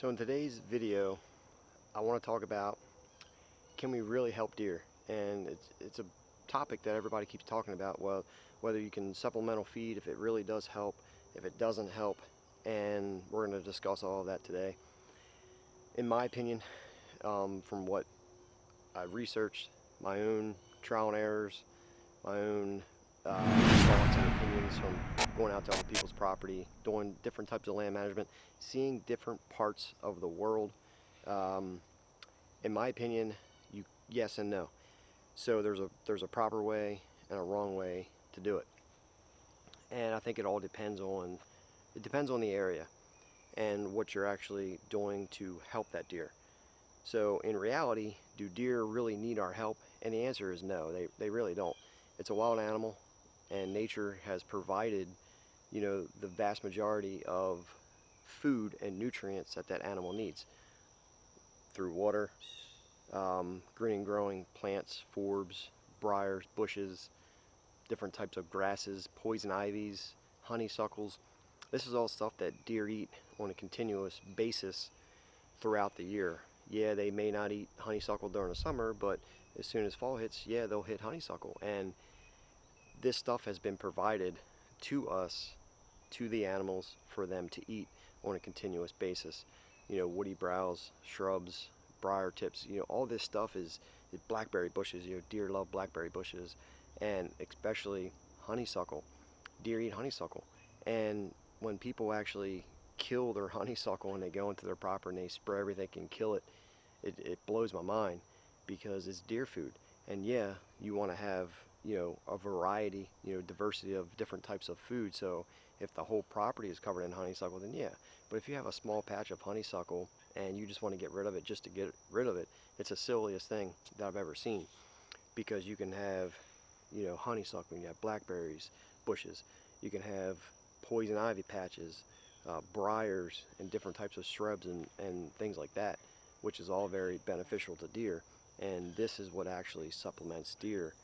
So in today's video, I want to talk about, can we really help deer? And it's a topic that everybody keeps talking about. Well, whether you can supplemental feed, if it really does help, if it doesn't help, and we're going to discuss all of that today. In my opinion, from what I've researched, my own trial and errors, my own thoughts and opinions from going out to other people's property, doing different types of land management, seeing different parts of the world. In my opinion, yes and no. So there's a proper way and a wrong way to do it, and I think it all depends on the area and what you're actually doing to help that deer. So in reality, do deer really need our help? And the answer is no, they really don't. It's a wild animal, and nature has provided, the vast majority of food and nutrients that animal needs through water, green and growing plants, forbs, briars, bushes, different types of grasses, poison ivies, honeysuckles. This is all stuff that deer eat on a continuous basis throughout the year. Yeah, they may not eat honeysuckle during the summer, but as soon as fall hits, yeah, they'll hit honeysuckle. And this stuff has been provided to us, to the animals, for them to eat on a continuous basis. Woody browse, shrubs, briar tips, all this stuff is blackberry bushes. Deer love blackberry bushes, and especially honeysuckle. Deer eat honeysuckle. And when people actually kill their honeysuckle and they go into their property and they spray everything and kill it, it blows my mind, because it's deer food. And yeah, you want to have a variety, diversity of different types of food. So if the whole property is covered in honeysuckle, then yeah. But if you have a small patch of honeysuckle and you just want to get rid of it just to get rid of it, it's the silliest thing that I've ever seen. Because you can have, honeysuckle, you have blackberries, bushes, you can have poison ivy patches, briars, and different types of shrubs and things like that, which is all very beneficial to deer. And this is what actually supplements deer.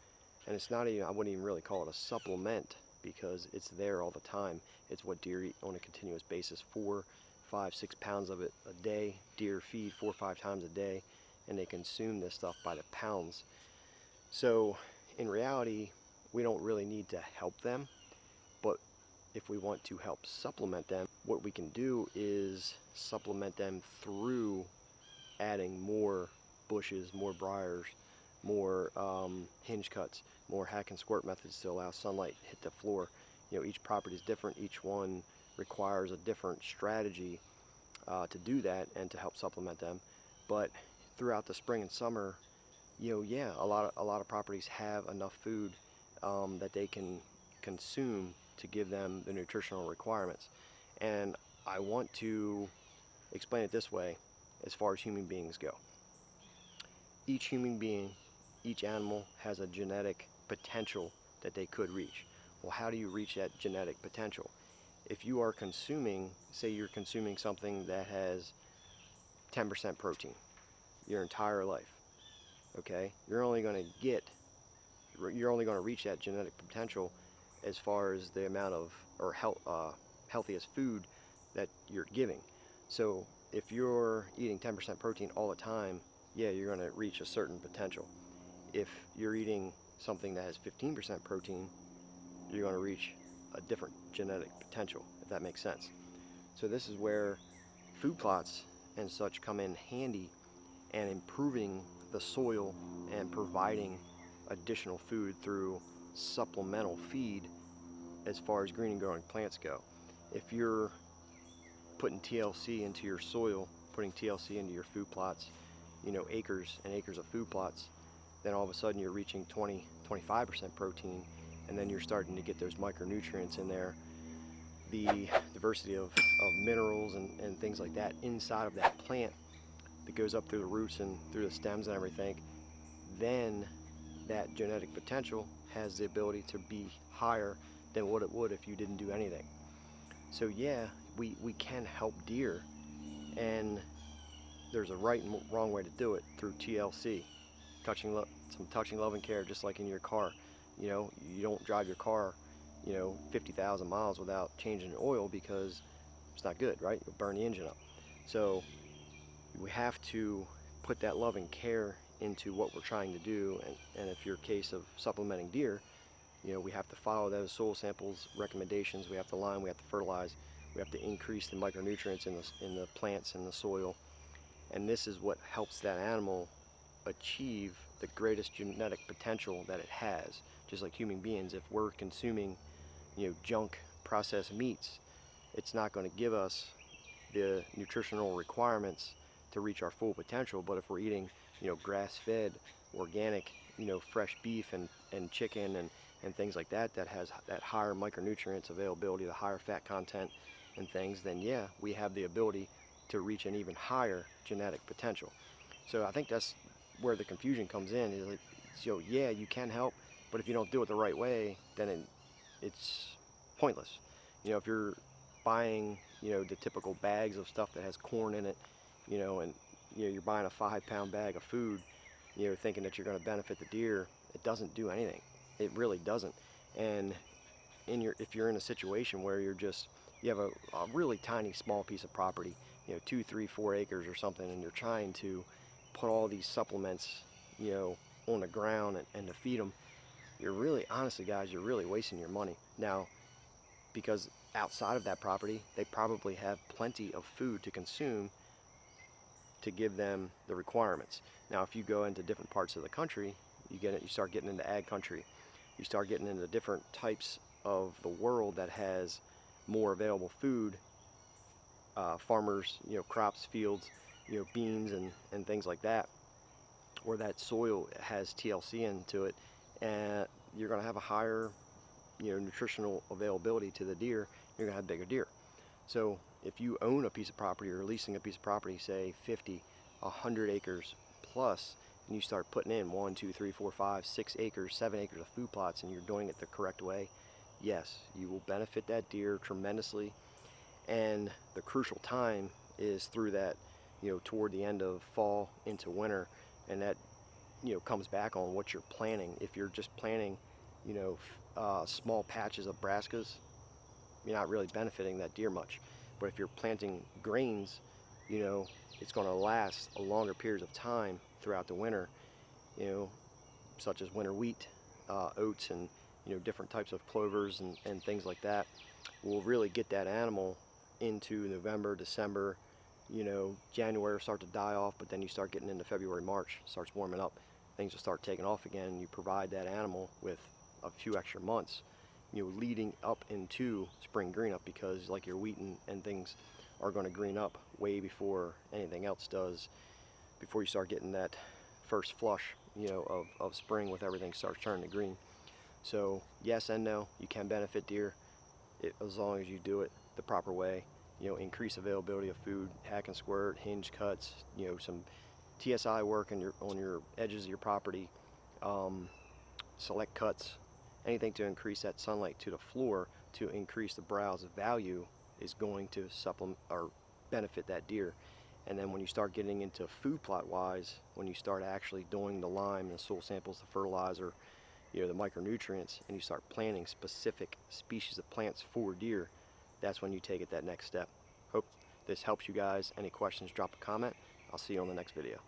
And it's not even, I wouldn't even really call it a supplement, because it's there all the time. It's what deer eat on a continuous basis. 4, 5, 6 pounds of it a day. Deer feed 4 or 5 times a day, and they consume this stuff by the pounds. So in reality, we don't really need to help them, but if we want to help supplement them, what we can do is supplement them through adding more bushes, more briars, more hinge cuts, more hack and squirt methods to allow sunlight to hit the floor. Each property is different. Each one requires a different strategy to do that and to help supplement them. But throughout the spring and summer, yeah, a lot of properties have enough food that they can consume to give them the nutritional requirements. And I want to explain it this way as far as human beings go. Each human being, each animal has a genetic potential that they could reach. Well, how do you reach that genetic potential? If you are consuming, say you're consuming something that has 10% protein your entire life, okay, you're only going to reach that genetic potential as far as the amount of, or healthiest food that you're giving. So if you're eating 10% protein all the time, yeah, you're going to reach a certain potential. If you're eating something that has 15% protein, you're going to reach a different genetic potential, if that makes sense. So this is where food plots and such come in handy, and improving the soil and providing additional food through supplemental feed as far as green and growing plants go. If you're putting TLC into your soil, putting TLC into your food plots, acres and acres of food plots, then all of a sudden you're reaching 20-25% protein, and then you're starting to get those micronutrients in there, the diversity of minerals and things like that inside of that plant that goes up through the roots and through the stems and everything. Then that genetic potential has the ability to be higher than what it would if you didn't do anything. So yeah, we can help deer, and there's a right and wrong way to do it, through TLC, some touching, love, and care, just like in your car. You don't drive your car 50,000 miles without changing the oil, because it's not good, right? You'll burn the engine up. So we have to put that love and care into what we're trying to do. And if you're a case of supplementing deer, you know, we have to follow those soil samples recommendations. We have to lime, we have to fertilize, we have to increase the micronutrients in the plants and the soil. And this is what helps that animal achieve the greatest genetic potential that it has. Just like human beings, if we're consuming, you know, junk processed meats, it's not going to give us the nutritional requirements to reach our full potential. But if we're eating, you know, grass-fed, organic, you know, fresh beef and chicken and things like that, that has that higher micronutrients availability, the higher fat content and things, then yeah, we have the ability to reach an even higher genetic potential. So I think that's where the confusion comes in. Is like, so yeah, you can help, but if you don't do it the right way, then it's pointless. You know, if you're buying, you know, the typical bags of stuff that has corn in it, you know, and you know, you're buying a 5-pound bag of food, you know, thinking that you're going to benefit the deer, it doesn't do anything. It really doesn't. And if you're in a situation where you have a really tiny small piece of property, you know, 2, 3, 4 acres or something, and you're trying to put all these supplements, you know, on the ground and to feed them, you're really, honestly guys, you're really wasting your money. Now, because outside of that property, they probably have plenty of food to consume to give them the requirements. Now, if you go into different parts of the country, you start getting into ag country. You start getting into different types of the world that has more available food, farmers, you know, crops, fields, you know, beans and things like that, where that soil has TLC into it, and you're going to have a higher, you know, nutritional availability to the deer. You're going to have bigger deer. So if you own a piece of property or leasing a piece of property, say 50, 100 acres plus, and you start putting in 1, 2, 3, 4, 5, 6 acres, 7 acres of food plots, and you're doing it the correct way, yes, you will benefit that deer tremendously. And the crucial time is through that, you know, toward the end of fall into winter, and that, you know, comes back on what you're planting. If you're just planting, you know, small patches of brassicas, you're not really benefiting that deer much. But if you're planting grains, you know, it's going to last a longer periods of time throughout the winter, you know, such as winter wheat, oats, and, you know, different types of clovers and things like that will really get that animal into November, December. You know, January will start to die off, but then you start getting into February, March, starts warming up, things will start taking off again, and you provide that animal with a few extra months, you know, leading up into spring green up, because like your wheat and things are going to green up way before anything else does, before you start getting that first flush, you know, of spring, with everything starts turning to green. So yes and no, you can benefit deer as long as you do it the proper way. You know, increase availability of food, hack and squirt, hinge cuts, you know, some TSI work on your edges of your property, select cuts, anything to increase that sunlight to the floor to increase the browse value is going to supplement or benefit that deer. And then when you start getting into food plot wise, when you start actually doing the lime, the soil samples, the fertilizer, you know, the micronutrients, and you start planting specific species of plants for deer, that's when you take it that next step. Hope this helps you guys. Any questions, drop a comment. I'll see you on the next video.